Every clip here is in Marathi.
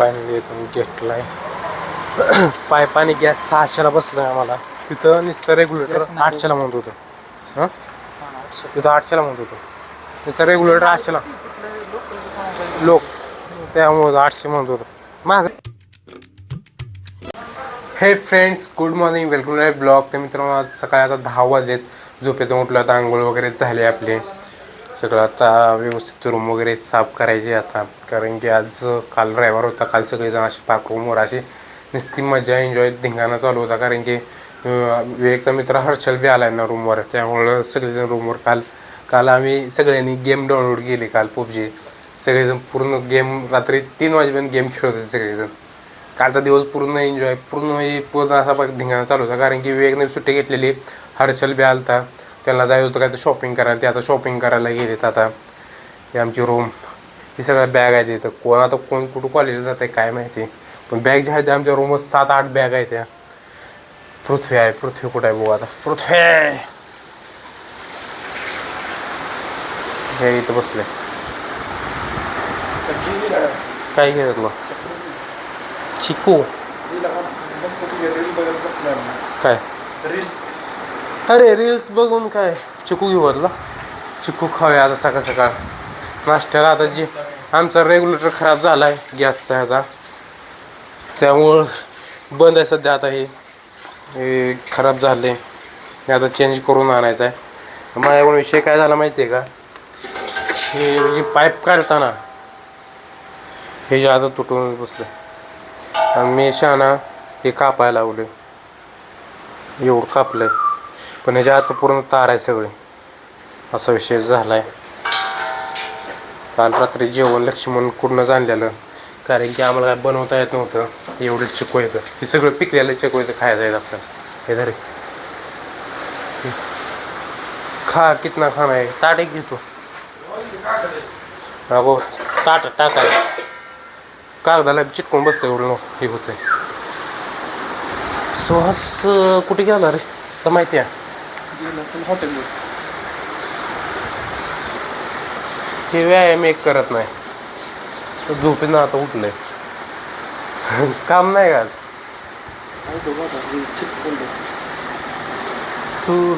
फायनली इथून घेतलाय पाईप आणि गॅस 600ला बसलाय आम्हाला. तिथं नुसतं रेग्युलेटर 800ला म्हणत होतं. हां तिथं 800ला म्हणत होतं. नुसतं रेग्युलेटर 800ला लोक त्यामुळं 800 म्हणत होतं माग. हे friends good morning welcome to my blog. तर मित्रांनो आज सकाळी आता 10 वाजलेत. झोपेतून उठलो आता आंघोळ वगैरे झाले आपले सगळं. आता व्यवस्थित रूम वगैरे साफ करायचे आता, कारण की आज काल रविवार होता. काल सगळेजण असे पाक रूमवर असे नुसती मजा एन्जॉय धिंगाणा चालू होता, कारण की विवेकचा मित्र हर्षल बी आला आहे ना रूमवर. त्यामुळं सगळेजण रूमवर काल आम्ही सगळ्यांनी गेम डाउनलोड केली. काल पबजी सगळेजण पूर्ण गेम रात्री 3 वाजेपर्यंत गेम खेळत होते सगळेजण. कालचा दिवस पूर्ण एन्जॉय पूर्ण असा पाक धिंगाणा चालू होता, कारण की विवेकने सुट्टी घेतलेली. हर्षल बी आलता, त्यांना जायचं होतं काय तर शॉपिंग करायला. ते आता शॉपिंग करायला गेलेत. आता ही आमची रूम, ही सगळ्या बॅग आहेत इथं. कोण कुठं कॉलेजला जात आहे काय माहिती, पण बॅग ज्या आहेत त्या आमच्या रूमवर 7-8 बॅग आहेत. त्या पृथ्वी आहे. पृथ्वी कुठं आहे बघू आता. पृथ्वी हे इथं बसले. काय घेत तुला चिकू काय? अरे रील्स बघून काय चिकू घेऊ बदला. चिकू खाऊया आता सकाळ सकाळ नाश्त्याला. आता जे आमचा रेग्युलेटर खराब झाला आहे गॅसचा ह्याचा, त्यामुळं बंद आहे सध्या. आता हे खराब झाले, हे आता चेंज करून आणायचं आहे. माझ्याकडून विषय काय झाला माहिती आहे का, हे जे पाईप काढताना हे जे आता तुटून बसले आणि मी शहाणा हे कापायला लावले. एवढं कापलं आहे, पण ह्याच्या आता पूर्ण तार आहे सगळे. असा विषय झाला आहे. काल रात्री जेवण लक्ष्मण कुठूनच आणलेलं, कारण की आम्हाला काय बनवता येत नव्हतं. एवढं चिकू येतं, हे सगळं पिकलेलं चिकू येतं खायचं आहे आपल्याला. हे धरे खा कितना खाणं आहे. ताट एक घेतो अगो, ताट टाकायला कागदाला चिटकून बसतं एवढं हे होतं. सुहास कुठे गेला रे तर माहिती आहे. हॉटेलवर हे व्यायाम एक करत नाही, झोपेनं आता उठलंय. काम नाही का आज? तू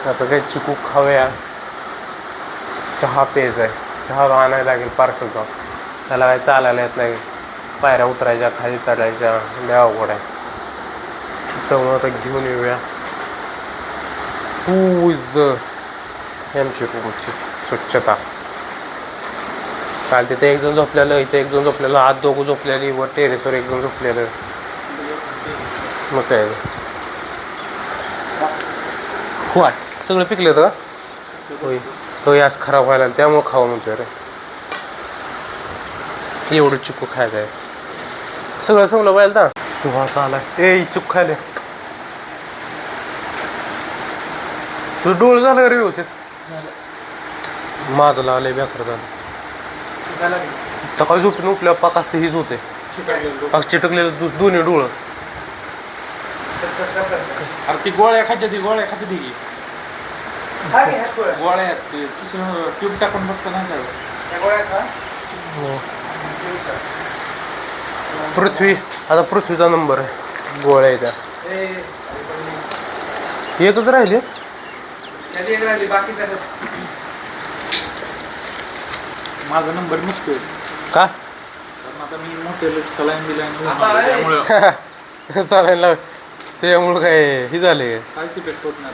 आता काय चिकू खाऊया. चहा प्यायचा आहे. चहा आणायला लागेल पार्सलचा. त्याला काय चालायला येत नाही, पायऱ्या उतरायच्या खाली चढायच्या लय अवघड आहे. जाऊन आता घेऊन येऊया. हू इज द आमची रूमची स्वच्छता. काल तिथे एकजण झोपलेलं, इथे एकजण झोपलेलं, आत दोघं झोपलेली, वर टेरेसवर एकजण झोपलेलं. मग काय वाट सगळं पिकलं तर होय होय आज खराब व्हायला, त्यामुळं खावं म्हणतोय रे. एवढं चिकू खायचं आहे. सगळं संपलं पाहिजे ना. सुहास आला ए चिकू खायला. तुझं डोळ झालं का रे व्यवस्थित? माझं लागलंय बेकार झालं. सकाळी झोपून उठल्यावर पाक असं हीच होते, पाक चिटकलेलं दोन्ही डोळं. अरे ती गोळ्या खायच्या, ती गोळ्या खाते ती गोळ्या ट्यूब टाकून बघतो नाही का. पृथ्वी आता पृथ्वीचा नंबर आहे. गोळ्या आहे त्या एकच राहिले. माझा नंबर मुश्किल का? कारण आता मी मोठे सलाईन त्यामुळे चालायला त्यामुळं काय हे झाले काहीच इफेक्ट होत नाही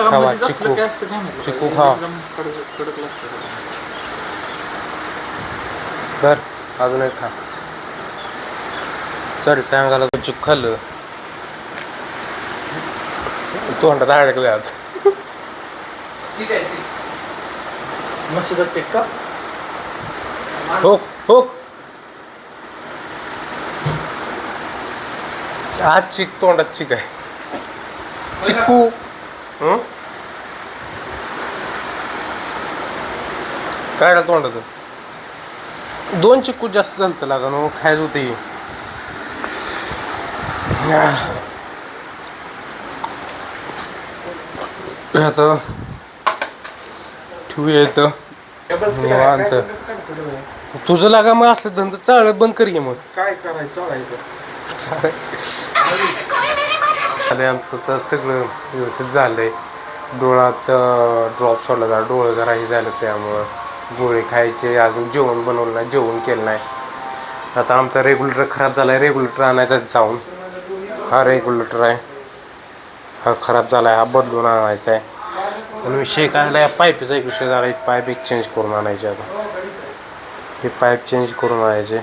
खावा चिकू. चिकू खा बर अजून एक खा. चढ टांग झाला चिकू खाल्लं तोंडात अडकले आत. मशीचा चिक्का हो हो आज चिक तोंडात चिक आहे. चिक्कू काय तोंडात 2 चिक्कू जास्त चालतं लागा मग खायचं होते. आता ठेवूया इथं. निवांत. कसं काढतो रे बाई? तुझं लागा मग असलं धंदा चालत बंद कर की मग. काय करायचं चालायचं चालेल आमचं तर सगळं व्यवस्थित झालंय. डोळ्यात ड्रॉप सोडला जरा डोळं जरा हे झालं त्यामुळं गोळी खायचे. अजून जेवण बनवलं नाही, जेवण केलं नाही. आता आमचा रेग्युलेटर खराब झाला आहे, रेग्युलेटर आणायचा जाऊन. हा रेग्युलेटर आहे, हा खराब झाला आहे, हा बदलून आणायचा आहे. आणि विषय काय झाला, या पाईपचा एक विषय झाला, एक पाईप एक्सचेंज करून आणायचे. आता हे पाईप चेंज करून आणायचे.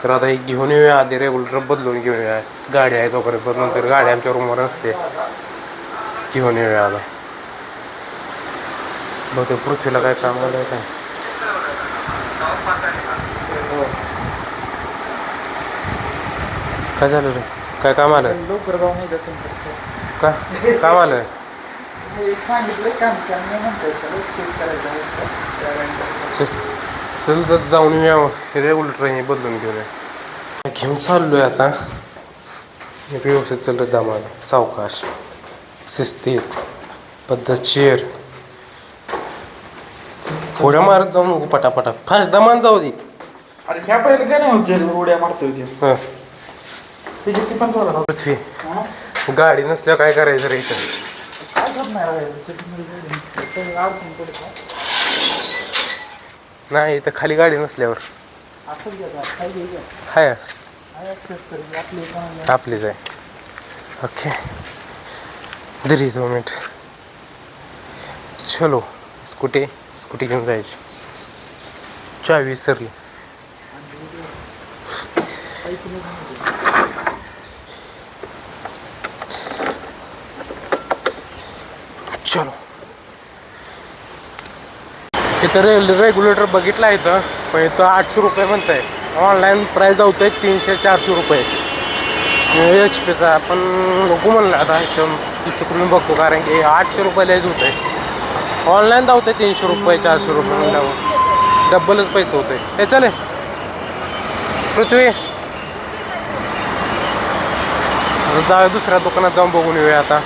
तर आता एक घेऊन येऊया आधी, रेग्युलेटर बदलून घेऊन येऊया. गाडी आहे तोपर्यंत, नंतर गाडी आमच्या रूमवर असते, घेऊन येऊया आता. मग ते पृथ्वीला काय काम आलं काय? काय झालं रे? काय काम आलं? लवकर जाऊन येत असेल काय काम आलं? सांगितलं काम नाही म्हणता येतं, चेक करायचं. चल तर जाऊन येऊया, रेग्युलेटर हे बदलून घेऊया. घेऊन चाललोय आता. व्यवस्थित चाललं दामाला, सावकाश, शिस्तीत, पद्धतशीर. थोड्या मारत जाऊ नको पटापटा, फास्ट दमान जाऊ दे. अरे ह्या पहिले काय नाही उड्या मारतोय ते. हं. त्याची ती पण थोडा पृथ्वी, गाडी नसल्यावर काय करायचं रे इथं? काय करणार अडचण पडतो. नाही इथं खाली गाडी नसल्यावर असं घ्या हाय ॲक्सेस करेल आपली आपलीच आहे. ओके दरी 2 मिनिट. चलो स्कूटी घेऊन जायची. चावी विसरली. चलो इथं रेग्युलेटर बघितला इथं, पण इथं 800 रुपये म्हणत आहे. ऑनलाईन प्राईस जाऊत आहे 300-400 रुपये HP चा. पण बघू म्हणलं आता इथं तिकडून बघतो, कारण की 800 रुपयालाच होत आहे. ऑनलाईन जाऊत आहे 300 रुपये 400 रुपये म्हणल्यावर डब्बलच पैसे होते. हे चले पृथ्वी, जाऊया दुसऱ्या दुकानात जाऊन बघून येऊया आता.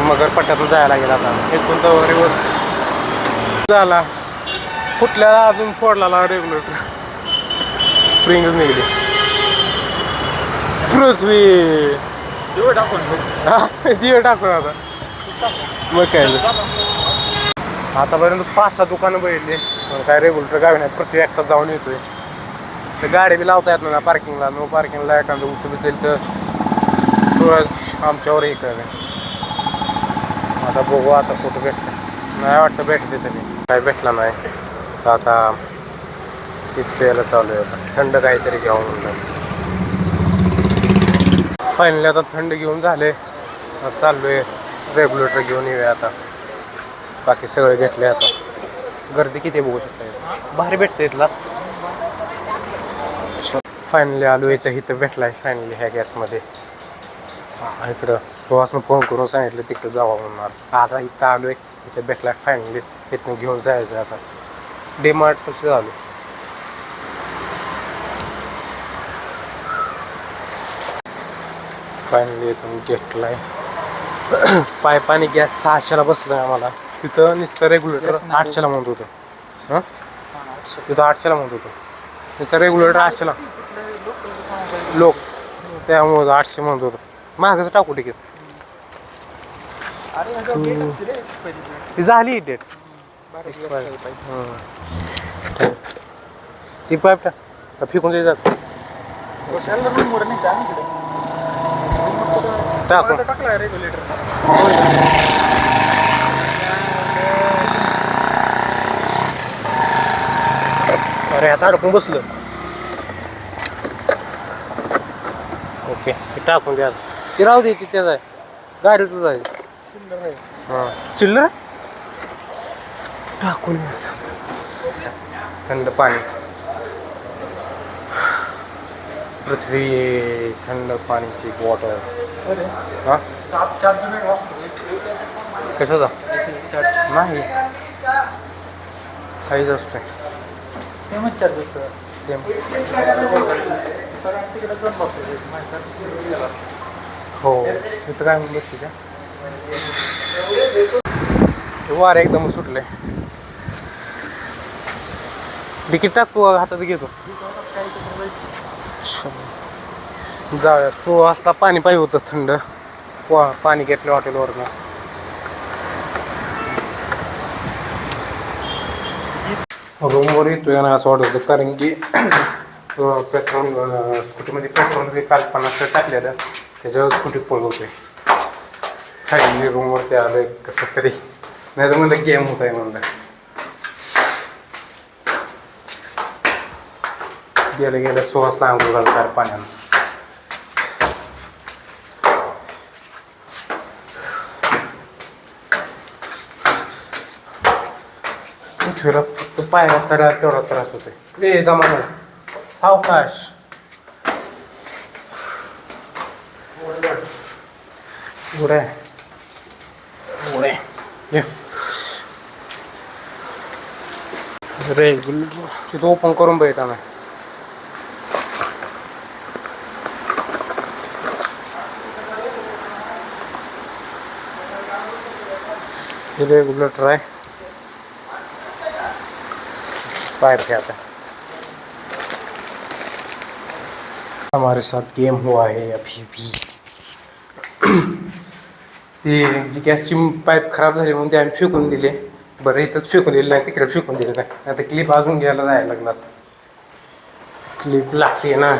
मगरपट्ट्यातून जायला लागेल आता. इथून तर रिवर्स झाला, फुटल्याला अजून फोडला रेग्युलेटर, स्प्रिंगच निघली. पृथ्वी दिवस टाकून दिवे टाकून आता. मग काय आतापर्यंत 5-6 दुकानं बघितली, काय रेग्युलेटर गावी नाही. पृथ्वी एकटा जाऊन येतोय. तर गाडी बी लावता येत ना पार्किंगला. नो पार्किंगला एखादं उच बिचेल तर सूरज आमच्यावर एक आहे. आता बघू आता कुठं भेटतं. नाही वाटतं भेटते तरी, काय भेटला नाही. तर आता तीच प्यायला चालू आहे. आता थंड काहीतरी घ्यावं म्हणलं. फायनली आता थंड घेऊन झाले. आता चाललो आहे रेग्युलेटर घेऊन येऊया आता. बाकी सगळे घेतले. आता गर्दी किती बघू शकता, भारी भेटते इथला. फायनली आलो इथं भेटलाय फायनली ह्या गॅसमध्ये. इकडं सुहासनं फोन करून सांगितलं तिकडं जावं म्हणणार. आता इथं आलोय, इथं भेटलाय फायनली. इथनं घेऊन जायचं आता. डीमार्ट कसं झालं. फायनली इथून घेतलाय. पाईपाने गॅस 600ला बसलाय आम्हाला. तिथं नुसतं रेग्युलेटर 800ला म्हणत होतं. हां तिथं 800ला म्हणत होतं. नुसतं रेग्युलेटर 800ला लोक, त्यामुळं 800 म्हणत होतं. मागचं टाकू तिकीट. ती झाली डेट ती पाईप टाक फिकून जायचं टाकू. टाकला रेग्युलेटर. अरे आता अडकून बसलं. ओके ते टाकून द्या. ती राहू दे, ती त्याच आहे गाडीतच आहे. हां चिल्लर टाकून थंड पाणी. पृथ्वी थंड पाण्याची बॉटल. हां कसं जा नाही काहीच असतंय सेमच चार्जेस सर. सेम. तिकडे जाऊन हो इथं काय म्हणून बसली का वार एकदम सुटले. तिकीट टाकतो हातात घेतो. जाऊया. 16 वाजता पाणी पाहिजे होतं थंड. पाणी घेतलं हॉटेलवरनं. रूमवर येतोय ना असं वाटत होतं कारण की पेट्रोल स्कूटीमध्ये पेट्रोल बी काल 50 टाकलेलं त्याच्यावर स्कूटी पळवतोय. फायनली रूमवरती आलोय कसं तरी. नाही तर म्हणलं गेम होत आहे म्हणलं. गेलं सुहासला आंघोळ घालतात पाण्यानं. पृथ्वीला फक्त पायाला चढा तेवढा त्रास होतोय. ए दमानं सावकाश. उडे रे तिथं ओपन करून बघितला ना. रेगुलेटर आहे. बाहर से आता हमारे साथ गेम हुआ है अभी भी. ती जी गॅसची पाईप खराब झाली म्हणून ते आम्ही फेकून दिले. बरं इथंच फेकून दिले नाही तिकडे फेकून दिले नाही. आता क्लिप अजून घ्यायला जायला लागला. क्लिप लागते ना.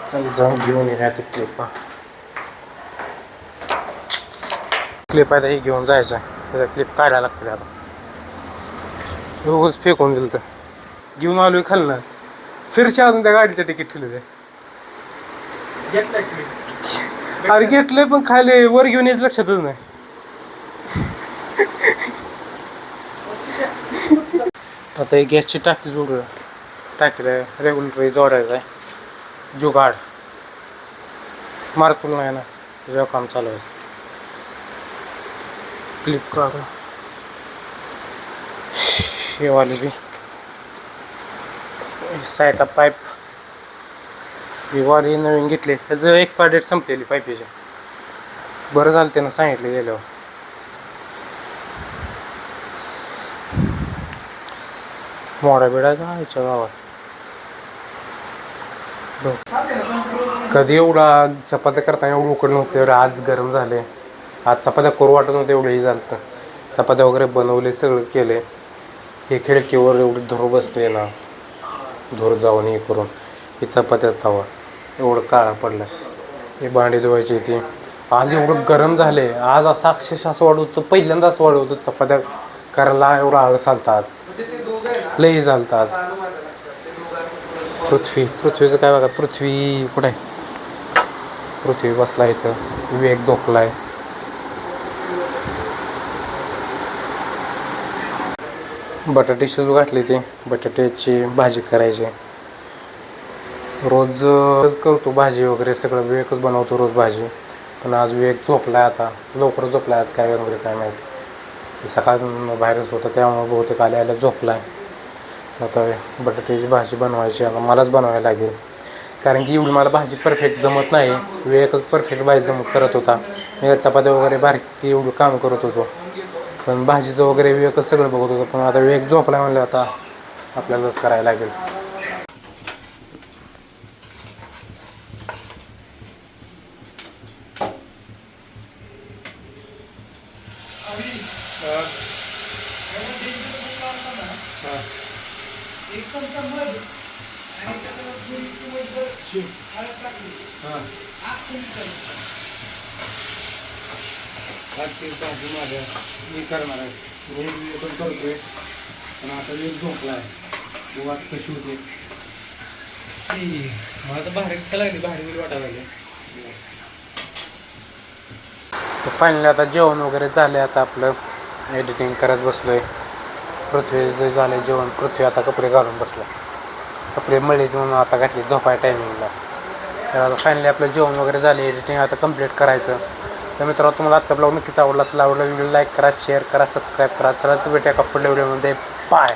चल जाऊन घेऊन येणार ते क्लिप. क्लिप आहे हे घेऊन जायचं आहे. त्याचा क्लिप काढायला लागते आता. उगाच फेकून दिलं तर घेऊन आलोय खाल्लं. फिरशी अजून त्या गाडीचं तिकीट ठेवलं ते. अरे घेतलंय पण खायला वर घेऊन यायचं लक्षातच नाही. आता हे गॅसची टाकी जोडूया. टाकीला रेग्युलेटर जोडायचं आहे. जुगाड मारतून नाही ना त्याच्यावर काम चालवायचं. क्लिप काढ हे वाली बी साईडला पाईप ही वाली नवीन घेतली. त्याचं एक्सपायर डेट संपलेली पाईपीची. बरं झालं त्यानं सांगितलं गेल्यावर. मोडा बिडा जायच्या गावात. कधी एवढा चपात्या करताना एवढं उकडलं नव्हतं. आज गरम झाले. आज चपात्या करू वाटत नव्हतं एवढंही झालं. चपात्या वगैरे बनवले सगळं केले. हे खिडकीवर एवढी धूर बसले ना. धूर जाऊन हे करून हे चपात्यात तवा एवढं काळा पडला. हे भांडी धुवायची ती. आज एवढं गरम झाले. आज असं अक्षरशः असं वाढत होतं. पहिल्यांदा असं वाढत होतं चपात्या करायला. एवढा आळस आलता आज. लई झालतं आज. पृथ्वीचं काय बघा. पृथ्वी कुठं आहे. पृथ्वी बसला इथं. विवेक झोपलाय. बटाटे शिजू घातले. ते बटाट्याची भाजी करायची. रोज करतो भाजी वगैरे सगळं. विवेकच बनवतो रोज भाजी. पण आज विवेक झोपलाय. आता लवकर झोपलाय आज. काय वगैरे काय माहिती. सकाळ बाहेरच होतं त्यामुळे बहुतेक आल्या झोपलाय. आता बटाट्याची भाजी बनवायची. आता मलाच बनवायला लागेल कारण की एवढी मला भाजी परफेक्ट जमत नाही. विवेकच परफेक्ट भाजी करत होता. मी चपात्या वगैरे बारीक एवढं काम करत होतो. पण भाजीचं वगैरे विवेकच सगळं बघत होतं. पण आता विवेक झोपला म्हणलं आता आपल्यालाच करायला लागेल. भाजी माझ्या मी करणार आहे. रोज पण करतोय पण आता एक झोपला आहे. वाट कशी होते मला तर बाहेर दिसायला लागली. बाहेर वाटायला लागली. तर फायनली आता जेवण वगैरे झाले. आता आपलं एडिटिंग करत बसलोय. पृथ्वीचं झालं जेवण. पृथ्वी आता कपडे घालून बसला. कपडे मळले म्हणून आता घातली झोपाय टायमिंगला. तर आता फायनली आपलं जेवण वगैरे झाले. एडिटिंग आता कंप्लीट करायचं. तर मित्रांनो तुम्हाला आजचा ब्लॉग नक्कीच आवडला असेल. आवडला व्हिडिओ लाईक करा, शेअर करा, सबस्क्राईब करा. चला तर भेटूया का पुढल्या व्हिडिओमध्ये. बाय.